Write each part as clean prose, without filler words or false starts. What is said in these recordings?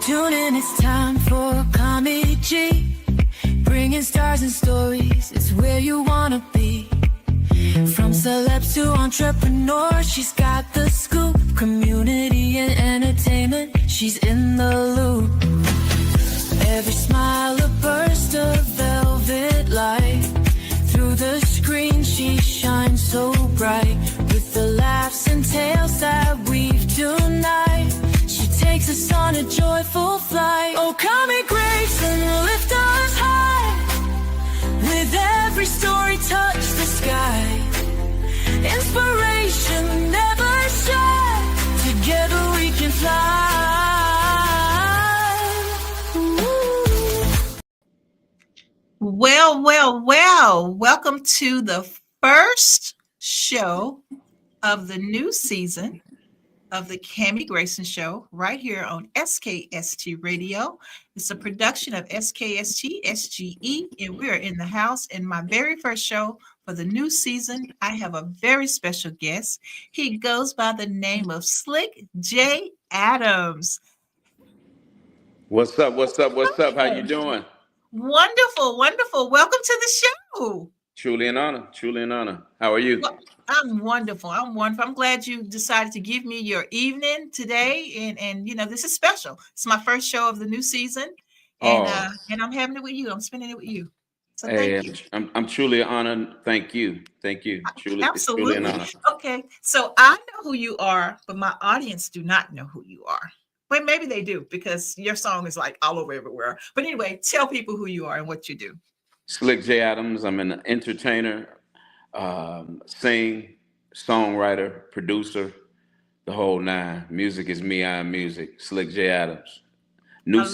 Tune in, it's time for comedy. Bringing stars and stories, it's where you wanna be. From celebs to entrepreneurs, she's got the scoop. Community and entertainment, she's in the loop. Every smile a burst of velvet light. Through the screen she shines so bright. With the laughs and tales that weave tonight, she takes us on a joyful flight. Oh, come and Grayson, lift us high. With every story touch the sky. Inspiration never shy. Together we can fly. Ooh. Well. Welcome to the first show of the new season of the Cami Grayson Show right here on SKST Radio. It's a production of SKST-SGE, and we're in the house. In my very first show for the new season, I have a very special guest. He goes by the name of Slique J. Adams. What's up? How you doing? Wonderful. Welcome to the show. Truly an honor. How are you? Well, I'm wonderful. I'm glad you decided to give me your evening today. And you know, this is special. It's my first show of the new season. And I'm having it with you. I'm spending it with you. So thank you. I'm truly honored. Thank you. Truly, absolutely. It's truly an honor. Okay. So I know who you are, but my audience do not know who you are. But maybe they do, because your song is like all over everywhere. But anyway, tell people who you are and what you do. Slique J. Adams. I'm an entertainer, sing, songwriter, producer, the whole nine. Music is me, I am music. Slique J. Adams. New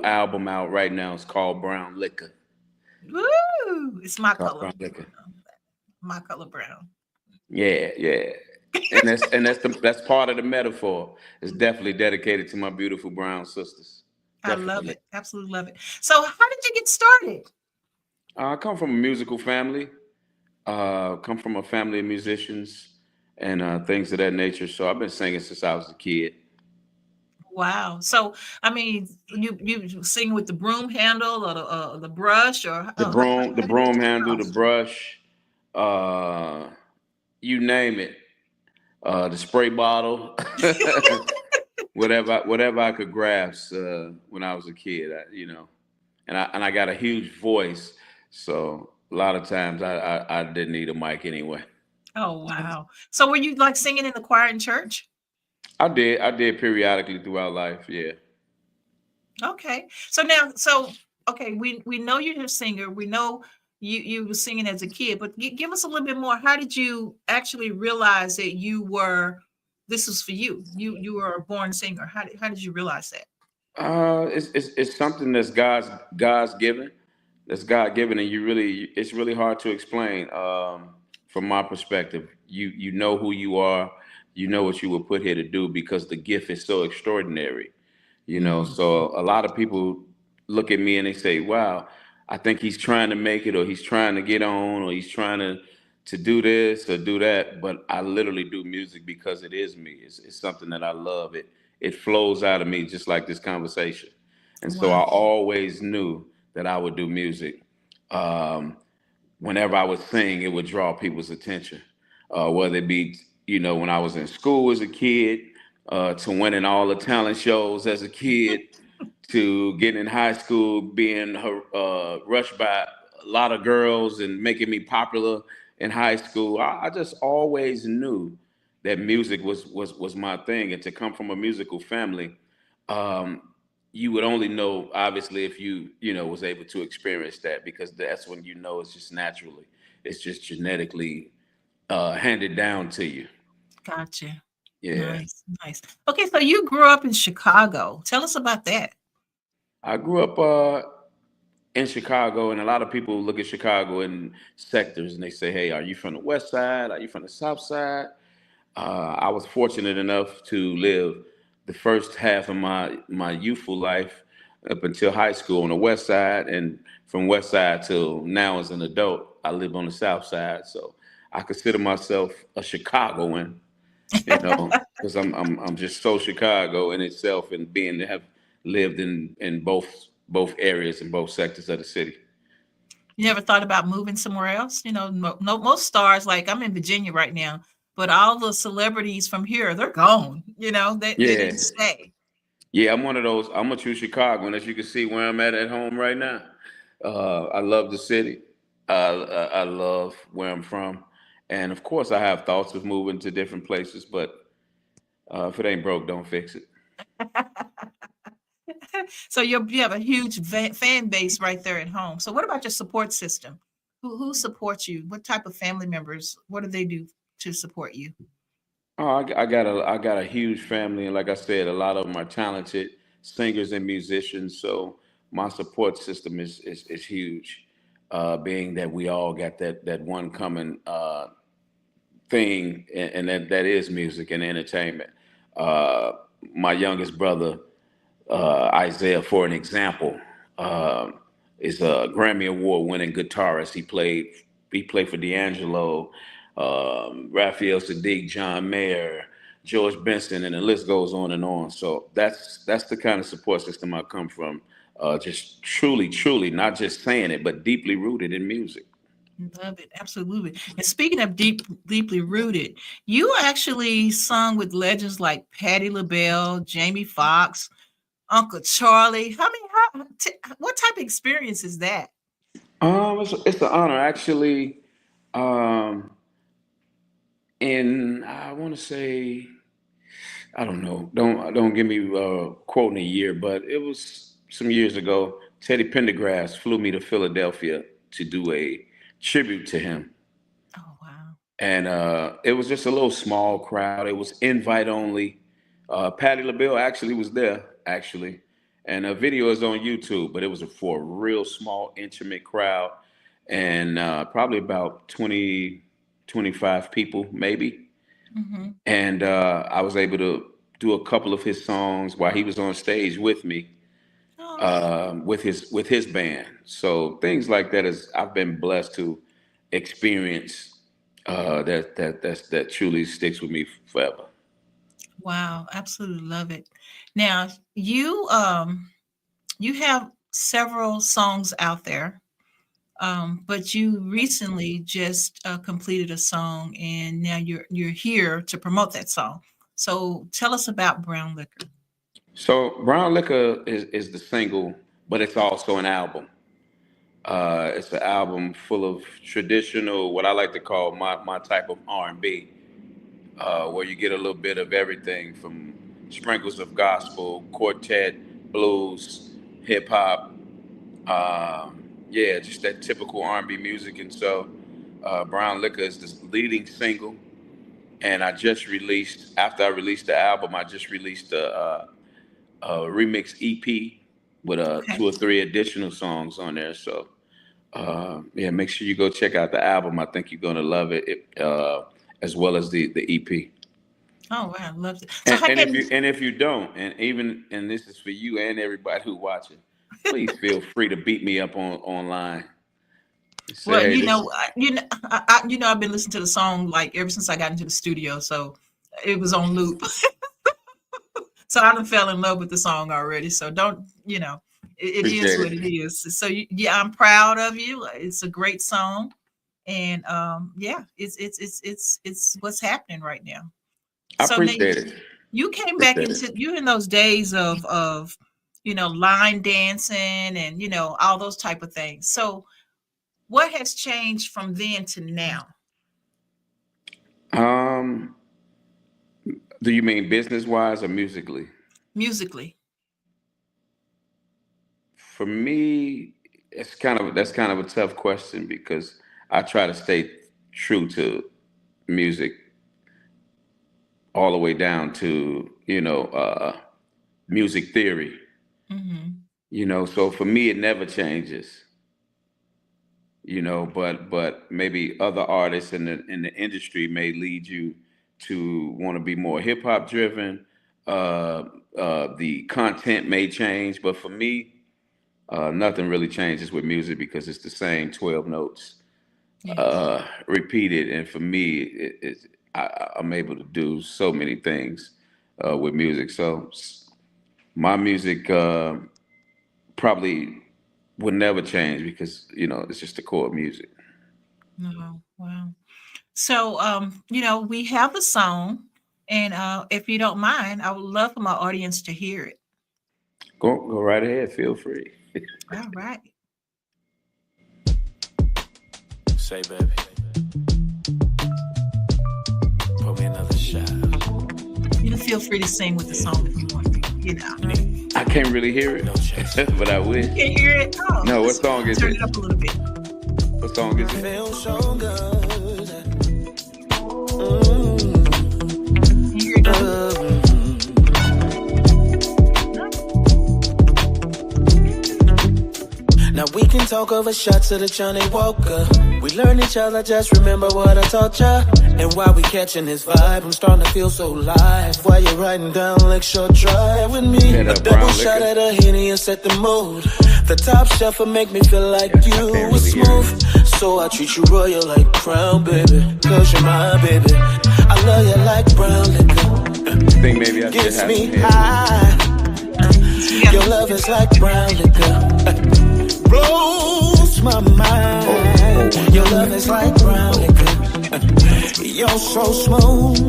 album out right now. It's called Brown Liquor. Woo! It's my color. Brown Liquor. My color brown. Yeah. and that's part of the metaphor. It's definitely dedicated to my beautiful brown sisters. Definitely. I love it. Absolutely love it. So how did you get started? I come from a musical family. Come from a family of musicians and things of that nature. So I've been singing since I was a kid. Wow. So I mean, you sing with the broom handle or the brush or the broom handle, the brush, you name it. The spray bottle, whatever I could grasp when I was a kid, and I got a huge voice, so a lot of times I didn't need a mic anyway. Oh wow! So were you like singing in the choir in church? I did periodically throughout life, yeah. Okay, we know you're a singer. We know you were singing as a kid, but give us a little bit more. How did you actually realize that this was for you? You were a born singer. How did you realize that? It's something that's God's given. That's God given, and it's really hard to explain. From my perspective, you know who you are, you know what you were put here to do, because the gift is so extraordinary. So a lot of people look at me and they say, "Wow, I think he's trying to make it, or he's trying to get on, or he's trying to do this or do that." But I literally do music because it is me. It's something that I love. It flows out of me, just like this conversation. And so I always knew that I would do music. Whenever I would sing, it would draw people's attention. Whether it be, when I was in school as a kid, to winning all the talent shows as a kid, to getting in high school, being rushed by a lot of girls and making me popular in high school. I just always knew that music was my thing. And to come from a musical family, you would only know, obviously, if you was able to experience that, because that's when it's just naturally, it's just genetically handed down to you. Gotcha. Yeah. Nice. Okay, so you grew up in Chicago. Tell us about that. I grew up in Chicago, and a lot of people look at Chicago in sectors and they say, "Hey, are you from the West Side? Are you from the South Side?" I was fortunate enough to live the first half of my youthful life up until high school on the West Side, and from West Side till now as an adult, I live on the South Side. So I consider myself a Chicagoan, because I'm just so Chicago in itself, and have lived in both areas and both sectors of the city. You never thought about moving somewhere else? You know, no, most stars, like I'm in Virginia right now, but all the celebrities from here, they're gone. You know, they Yeah, didn't stay. yeah, I'm one of those. I'm a true Chicagoan, as you can see where I'm at home right now. I love the city. I love where I'm from, and of course, I have thoughts of moving to different places. But if it ain't broke, don't fix it. So you have a huge fan base right there at home. So what about your support system? Who supports you? What type of family members? What do they do to support you? Oh, I got a huge family, and like I said, a lot of them are talented singers and musicians. So my support system is huge. Being that we all got that one common thing, and that is music and entertainment. Uh, my youngest brother, Isaiah, for an example, is a Grammy Award winning guitarist. He played for D'Angelo, Raphael Sadiq, John Mayer, George Benson, and the list goes on and on. So that's the kind of support system I come from. Just truly, not just saying it, but deeply rooted in music. Love it, absolutely. And speaking of deeply rooted, you actually sung with legends like Patti LaBelle, Jamie Foxx, Uncle Charlie. What type of experience is that? It's an honor actually. Um, in I want to say I don't know. Don't give me quoting a year, but it was some years ago. Teddy Pendergrass flew me to Philadelphia to do a tribute to him, Oh wow. and it was just a little small crowd. It was invite only. Patti LaBelle actually was there, actually, and a video is on YouTube. But it was for a real small, intimate crowd, and probably about 20, 25 people, maybe. Hmm. And I was able to do a couple of his songs while he was on stage with me, Oh, with his band. So things like that is I've been blessed to experience, that truly sticks with me forever. wow, absolutely love it. Now, you have several songs out there, but you recently just completed a song, and now you're here to promote that song. So tell us about Brown Liquor. So Brown Liquor is the single, but it's also an album. It's an album full of traditional, what I like to call my type of R&B, where you get a little bit of everything from sprinkles of gospel, quartet, blues, hip hop. Yeah, just that typical R&B music. And so, Brown Liquor is the leading single. And after I released the album, I just released a remix EP with Okay. 2 or 3 additional songs on there. So, yeah, make sure you go check out the album. I think you're gonna love it, as well as the EP. Oh wow, love it. So how can And if you don't, and this is for you and everybody who watching, please feel free to beat me up online. Say, well, hey, this. I've been listening to the song like ever since I got into the studio, so it was on loop. So I done fell in love with the song already. So don't, it is Appreciate what it it. is. So yeah, I'm proud of you. It's a great song, and yeah, it's what's happening right now. I So now appreciate it. you came back Appreciate it. into you in those days of line dancing and all those type of things. So what has changed from then to now Um, do you mean business wise or musically? musically? For me, that's kind of a tough question because I try to stay true to music all the way down to music theory. Hmm. So for me, it never changes. But maybe other artists in the industry may lead you to want to be more hip hop driven. The content may change, but for me, nothing really changes with music because it's the same 12 notes Yes. repeated. And for me, I'm able to do so many things with music. So my music probably would never change because it's just the core music. Oh, wow. So, we have a song, and if you don't mind, I would love for my audience to hear it. Go right ahead. Feel free. All right. Say, baby, pour me another shot. You can feel free to sing with the song if you want. I can't really hear it, but I will. You can hear it. Oh, No, what song is turn it? it up a little bit. What song is it? Feel so good. Can you hear it? Now we can talk over shots of the Johnny Walker. We learn each other, just remember what I taught ya. And while we catching his vibe, I'm starting to feel so live. While you're riding down Lakeshore Drive with me, a double shot at a Henny and set the mood. The top shelf will make me feel like you was smooth. So I treat you royal like crown, baby, cause you're my baby. I love you like brown liquor. I think maybe I should Gets have me it. high. Your love is like brown liquor. Blows my mind. Your love is like brown liquor. You're so smooth.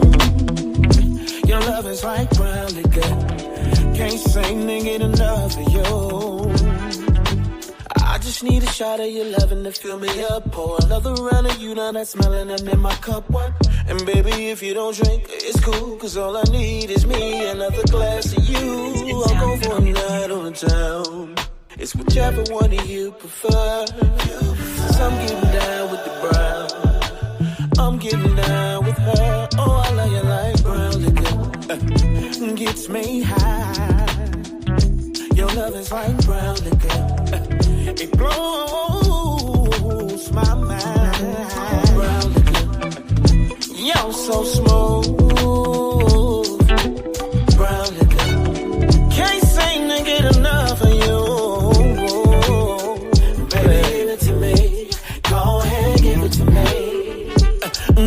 Your love is like brown liquor. Can't say nigga enough of you. I just need a shot of your loving to fill me up. Pour another round of you, now that's smelling them in my cup. What? And baby, if you don't drink, it's cool, cause all I need is me, another glass of you. I'll go for a night on the town. It's whichever one of you prefer. Since I'm getting down with the brown, I'm getting down with her. Oh, I love you like brown liquor. Gets me high. Your love is like brown liquor. It blows my mind. Brown liquor. You're so smooth. Brown liquor. Can't say to get enough of you.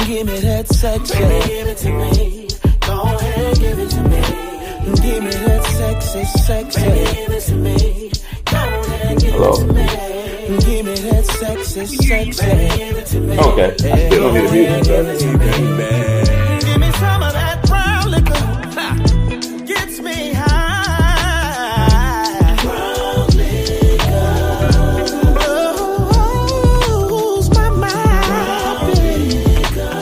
Give me that sex, baby, give it to me. Go ahead, give it to me. Give me that sexy, baby, give it to me. Go ahead, give it to me. Give me that sexy, baby, give it to me. Okay, I still don't need to be there. Give me some of that brown liquor. Gets me high. Brown liquor blows my mind. Brown liquor.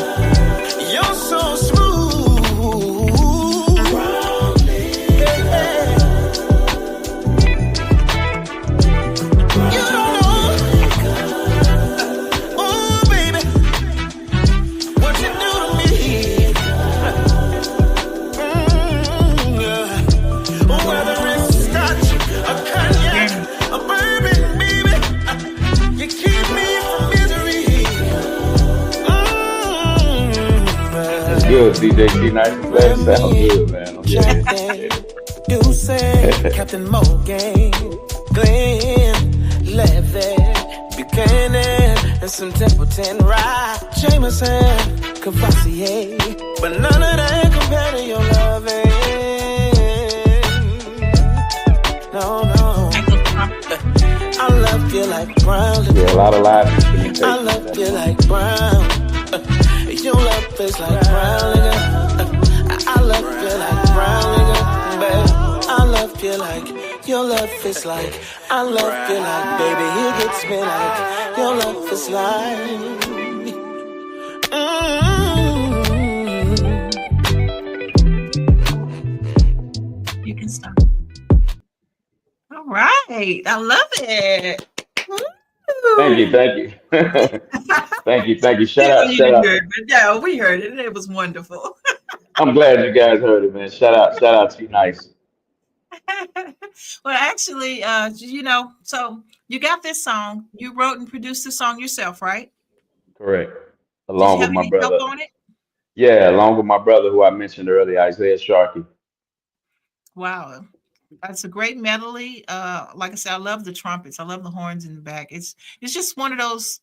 You're so smooth. Brown liquor. You don't know. Oh, baby. What you do to me. Whether it's scotch, a cognac, a bourbon, baby, you keep me from misery. It's good, DJ T. Nice and glad it sounds good, man. Champagne, you say Captain Morgan, Glenn, Levy, Buchanan, and some Templeton Rye, Jameson, Cavassier, but none of that compared to your loving. No, no, I love you like brown liquor. Yeah, a lot of live instrumentation. I love you like brown. Your love is like brown liquor. I love you like brown liquor, babe. I love you like your love is like. I love you like, baby. It gets me like your love is like. You can stop. All right. I love it. Thank you. Thank you. Shout out. Yeah, we heard it. It was wonderful. I'm glad you guys heard it, man. Shout out to you, Nice. Well, actually, so you got this song. You wrote and produced the song yourself, right? Correct. Did Along you with have my any brother. help on it? Yeah, along with my brother who I mentioned earlier, Isaiah Sharkey. Wow. That's a great medley. Like I said, I love the trumpets. I love the horns in the back. It's just one of those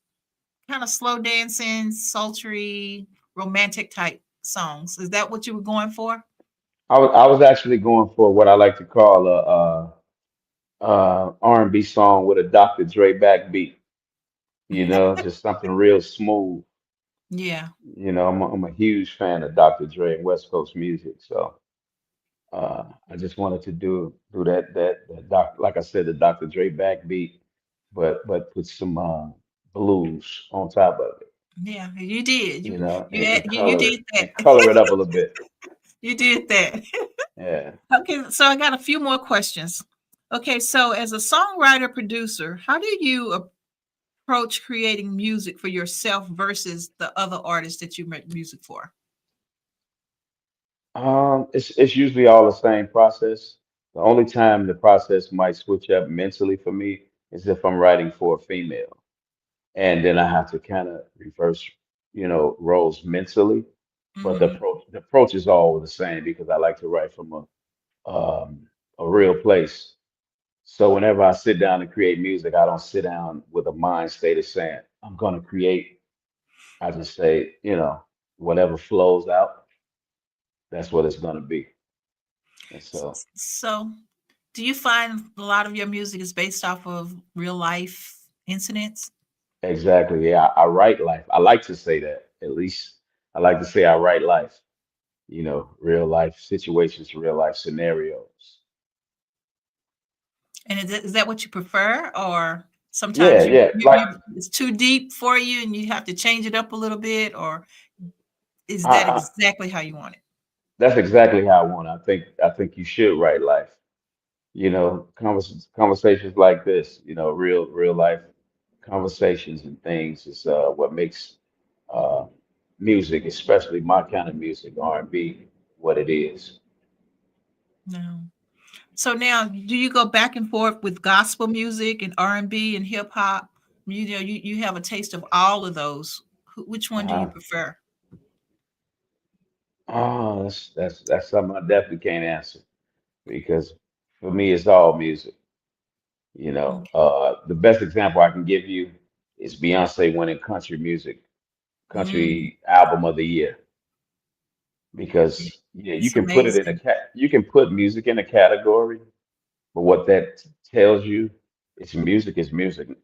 kind of slow dancing, sultry, romantic type songs. Is that what you were going for? I was actually going for what I like to call a R&B song with a Dr. Dre backbeat. Just something real smooth. Yeah. I'm a huge fan of Dr. Dre and West Coast music, so I just wanted to do that doc, like I said, the Dr. Dre backbeat, but put some blues on top of it, Yeah, you did. and You color it did that. and color it up a little bit. You did that. Yeah. Okay, so I got a few more questions. Okay, so as a songwriter producer, how do you approach creating music for yourself versus the other artists that you make music for? It's usually all the same process. The only time the process might switch up mentally for me is if I'm writing for a female, and then I have to kind of reverse, roles mentally. But the Hmm. approach is all the same because I like to write from a real place. So whenever I sit down and create music, I don't sit down with a mind state of saying I'm gonna create. I just say, whatever flows out, that's what it's gonna be. And so So, do you find a lot of your music is based off of real life incidents? exactly, yeah, I write life. I like to say that. At least I like to say I write life. Real life situations, real life scenarios. And is that what you prefer, or sometimes Yeah, you, yeah. you Like you it's too deep for you and you have to change it up a little bit, or is that I, exactly how you want it? that's exactly how I want. I think you should write life. Conversations like this, real life conversations and things is what makes uh, music, especially my kind of music, R&B, what it is. No. So now, do you go back and forth with gospel music and R&B and hip hop? You have a taste of all of those. Which one do you Uh, prefer? oh, that's something I definitely can't answer because for me, it's all music. Okay. The best example I can give you is Beyonce winning country music, Mm, country album of the year. Because yeah, you it's can put it in a amazing. cat, you can put music in a category, but what that tells you is music,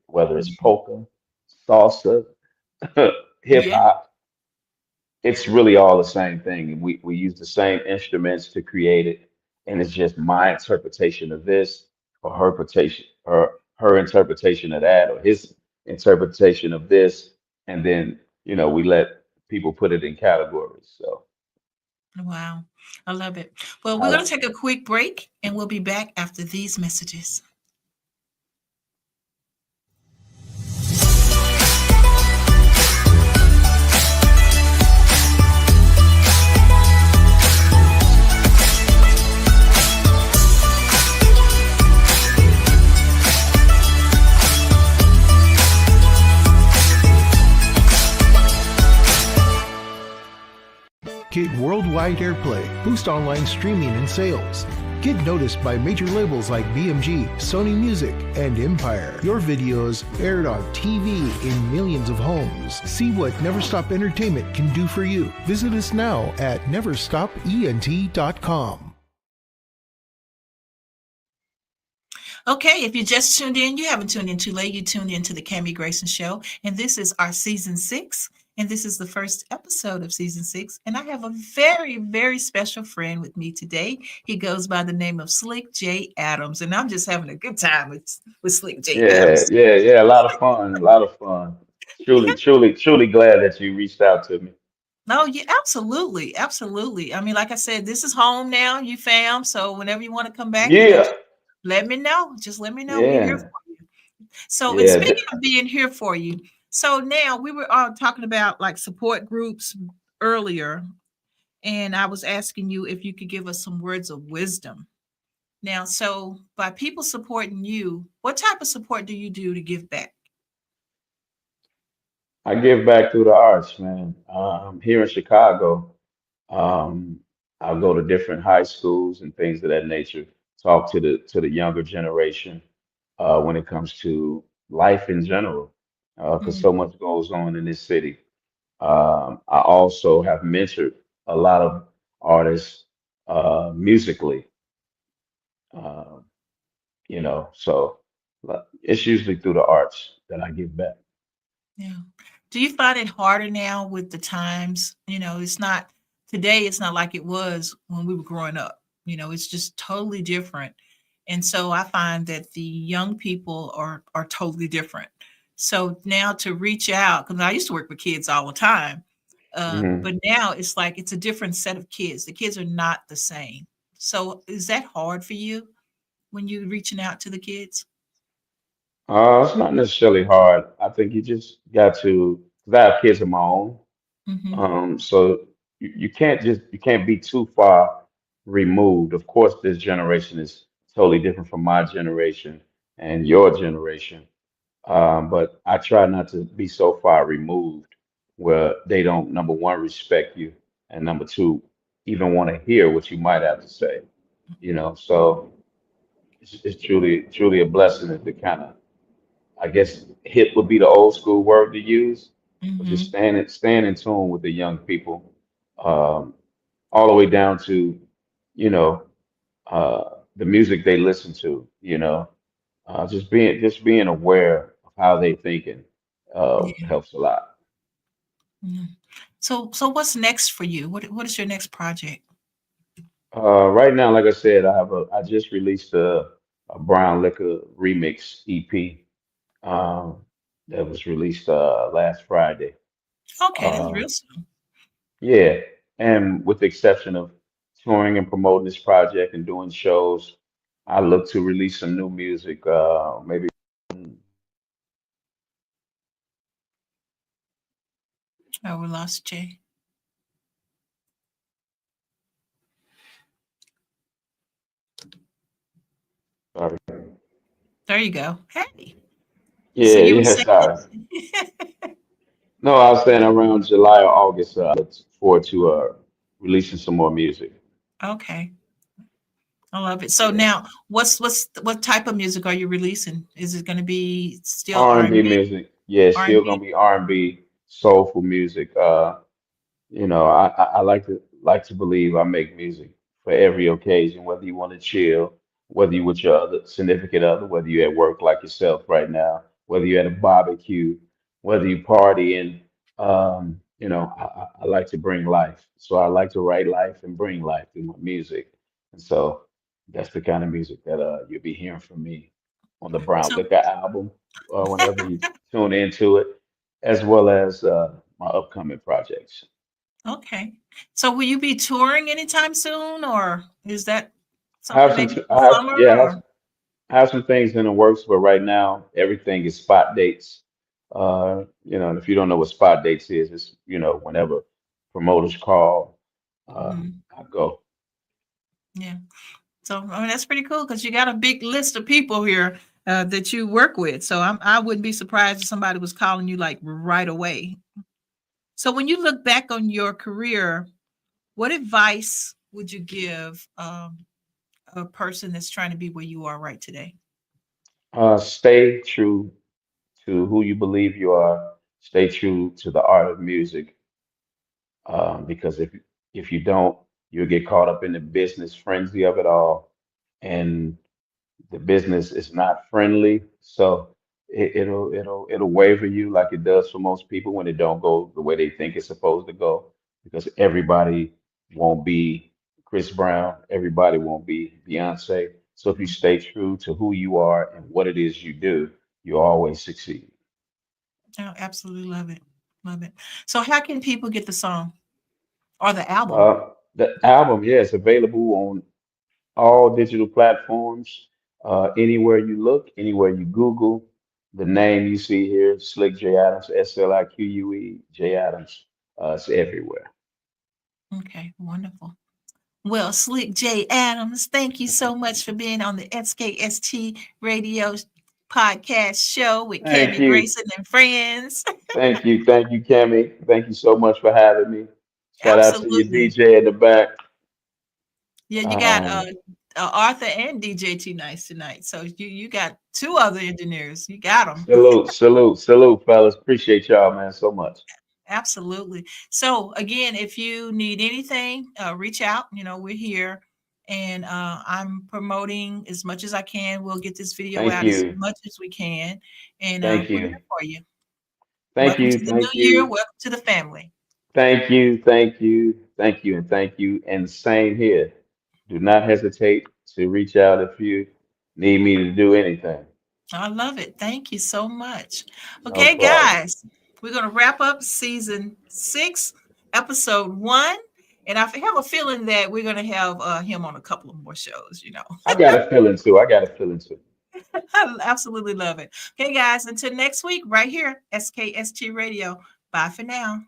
whether it's Mhm. polka, salsa, hip Yeah. hop, it's really all the same thing. And we use the same instruments to create it, and it's just my interpretation of this, or her interpretation of that, or his interpretation of this, and then we let people put it in categories. So Wow. I love it. Well, we're going I, to take a quick break and we'll be back after these messages. Get worldwide airplay, boost online streaming and sales. Get noticed by major labels like BMG, Sony Music, and Empire. Your videos aired on TV in millions of homes. See what Never Stop Entertainment can do for you. Visit us now at neverstopent.com. Okay, if you just tuned in, you haven't tuned in too late. You tuned into the Cami Grayson Show, and this is our season 6, and this is the first episode of season 6. And I have a very, very special friend with me today. He goes by the name of Slick J. Adams, and I'm just having a good time with Slick J. yeah, Adams. yeah, yeah, a lot of fun, a lot of fun. Truly, truly, truly glad that you reached out to me. No, yeah, absolutely, absolutely. I mean, like I said, this is home now. You fam, so whenever you want to come back, Yeah, just let me know. Just let me know. We're here yeah, for you. So, and yeah. speaking of being here for you, so now we were all talking about like support groups earlier, and I was asking you if you could give us some words of wisdom. Now, so by people supporting you, what type of support do you do to give back? I give back through the arts, man. Here in Chicago, um, I'll go to different high schools and things of that nature. Talk to the younger generation when it comes to life in general, because so Mm, much goes on in this city. I also have mentored a lot of artists musically, uh, so it's usually through the arts that I give back. Yeah. Do you find it harder now with the times? It's not today, it's not like it was when we were growing up. It's just totally different. And so I find that the young people are totally different. So now to reach out, because I used to work with kids all the time, Hmm. but now it's like it's a different set of kids. The kids are not the same. So is that hard for you when you're reaching out to the kids? It's not necessarily hard. I think you just got to, 'cause I have kids of my own. Hmm. So you can't be too far removed. Of course, this generation is totally different from my generation and your generation. But I try not to be so far removed where they don't, number one, respect you, and number two, even want to hear what you might have to say. So it's truly a blessing to kind of, I guess, hit would be the old school word to use, but just Hmm. staying in tune with the young people, um, all the way down to, you know, the music they listen to, just being aware of how they thinking Yeah. helps a lot. Yeah. So what's next for you? What is your next project? Right now, like I said, I just released a Brown Liquor remix EP um, that was released last Friday. Okay, that's Uh, real soon. yeah, and with the exception of touring and promoting this project and doing shows, I look to release some new music. Maybe. Oh, we lost Jay. Sorry. There you go. Hey. So Yeah, you were yeah, saying, sorry. No, I was saying around July or August. I look forward to releasing some more music. okay, I love it. So Yeah, now, what type of music are you releasing? Is it going to be still R and R&B B? music. Yeah, it's R and still gonna B. be R&B, soulful music. I like to believe I make music for every occasion, whether you want to chill, whether you with your other significant other, whether you at work like yourself right now, whether you at a barbecue, whether you partying. I like to bring life. So I like to write life and bring life through my music. And so that's the kind of music that you'll be hearing from me on the Brown So Liquor album, whenever you tune into it, as well as my upcoming projects. okay. So will you be touring anytime soon, or is that I something have some, maybe t- for I have, summer? yeah, Or I have some things in the works, but right now everything is spot dates. And if you don't know what spot dates is, it's whenever promoters call, Mhm. I go. Yeah. So I mean that's pretty cool because you got a big list of people here that you work with. So I wouldn't be surprised if somebody was calling you like right away. So when you look back on your career, what advice would you give a person that's trying to be where you are right today? Stay true to who you believe you are. Stay true to the art of music, because if you don't, you'll get caught up in the business frenzy of it all, and the business is not friendly, so it'll waver you like it does for most people when it don't go the way they think it's supposed to go, because everybody won't be Chris Brown, everybody won't be Beyonce. So if you stay true to who you are and what it is you do, you always succeed. Oh, absolutely love it. Love it. So how can people get the song or the album? The album, yeah, it's available on all digital platforms. Anywhere you look, anywhere you Google, the name you see here, Slick J Adams, Slique J Adams. It's everywhere. Okay, wonderful. Well, Slick J. Adams, thank you so much for being on the SKST radio podcast show with Thank Cammy you. Grayson and friends. Thank you, Cammy. Thank you so much for having me. Shout out to your Absolutely. DJ in the back. Yeah, you got Um, Arthur and DJ T Nice tonight. So you got two other engineers. You got them. salute, fellas. Appreciate y'all, man, so much. Absolutely. So again, if you need anything, reach out. We're here, and I'm promoting as much as I can. We'll get this video Thank out as you. much as we can, and Thank we're here you. for you. Thank Welcome to you. the new Thank year. you. Welcome to the family. Thank you. Thank you. Thank you. And thank you. And same here. Do not hesitate to reach out if you need me to do anything. I love it. Thank you so much. No Okay, problem. guys, we're going to wrap up season 6, episode 1. And I have a feeling that we're going to have him on a couple of more shows. I got a feeling too. I got a feeling too. I absolutely love it. Okay, guys, until next week, right here, SKST Radio. Bye for now.